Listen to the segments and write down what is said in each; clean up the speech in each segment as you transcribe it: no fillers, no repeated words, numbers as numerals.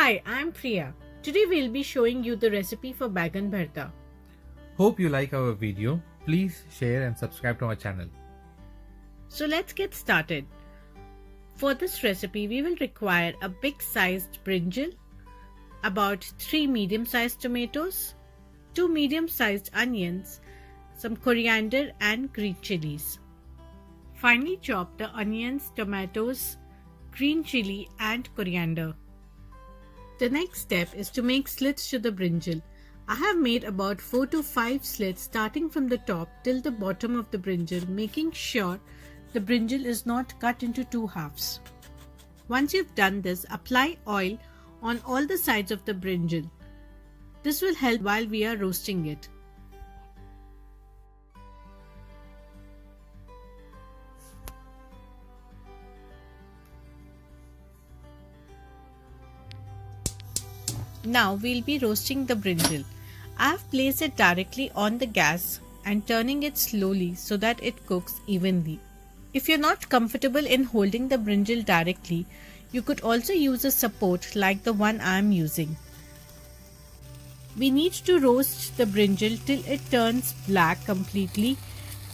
Hi, I'm Priya. Today we'll be showing you the recipe for Baingan Bharta. Hope you like our video. Please share and subscribe to our channel. So let's get started. For this recipe, we will require a big sized brinjal, about 3 medium sized tomatoes, 2 medium sized onions, some coriander and green chilies. Finely chop the onions, tomatoes, green chili and coriander. The next step is to make slits to the brinjal. I have made about 4 to 5 slits starting from the top till the bottom of the brinjal, making sure the brinjal is not cut into 2 halves. Once you've done this, apply oil on all the sides of the brinjal. This will help while we are roasting it. Now we'll be roasting the brinjal. I have placed it directly on the gas and turning it slowly so that it cooks evenly. If you're not comfortable in holding the brinjal directly, you could also use a support like the one I am using. We need to roast the brinjal till it turns black completely,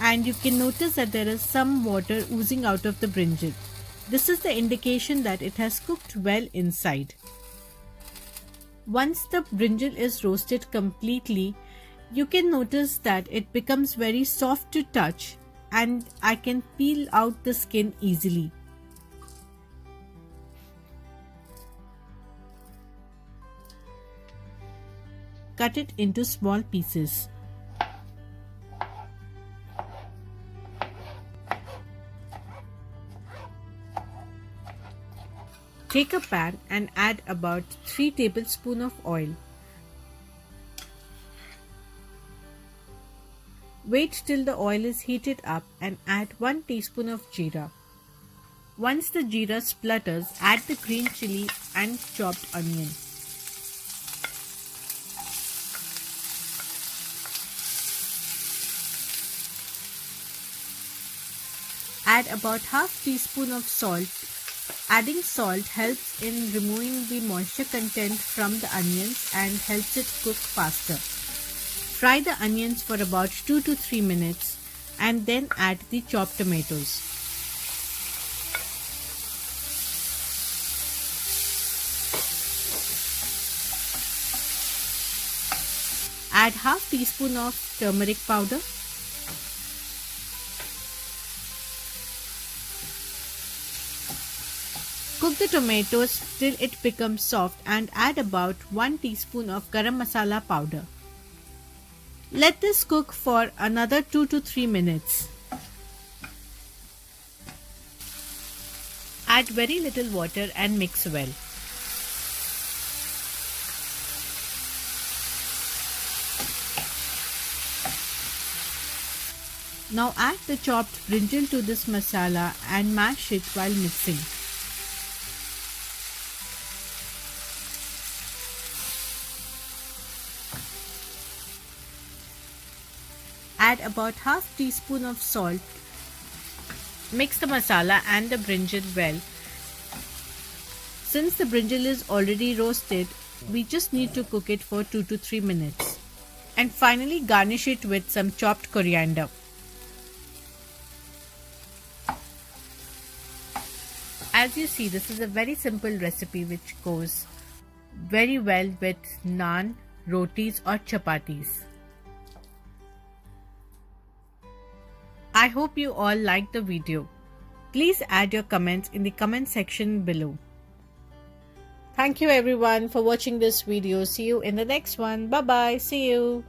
and you can notice that there is some water oozing out of the brinjal. This is the indication that it has cooked well inside. Once the brinjal is roasted completely, you can notice that it becomes very soft to touch and I can peel out the skin easily. Cut it into small pieces. Take a pan and add about 3 tablespoons of oil. Wait till the oil is heated up and add 1 teaspoon of jeera. Once the jeera splutters, add the green chili and chopped onion. Add about half teaspoon of salt. Adding salt helps in removing the moisture content from the onions and helps it cook faster. Fry the onions for about 2 to 3 minutes and then add the chopped tomatoes. Add half teaspoon of turmeric powder. Cook the tomatoes till it becomes soft and add about 1 teaspoon of garam masala powder. Let this cook for another 2 to 3 minutes. Add very little water and mix well. Now add the chopped brinjal to this masala and mash it while mixing. Add about half teaspoon of salt. Mix the masala and the brinjal well. Since the brinjal is already roasted, we just need to cook it for 2 to 3 minutes. And finally garnish it with some chopped coriander. As you see, this is a very simple recipe which goes very well with naan, rotis or chapatis. I hope you all liked the video. Please add your comments in the comment section below. Thank you everyone for watching this video. See you in the next one. Bye bye. See you.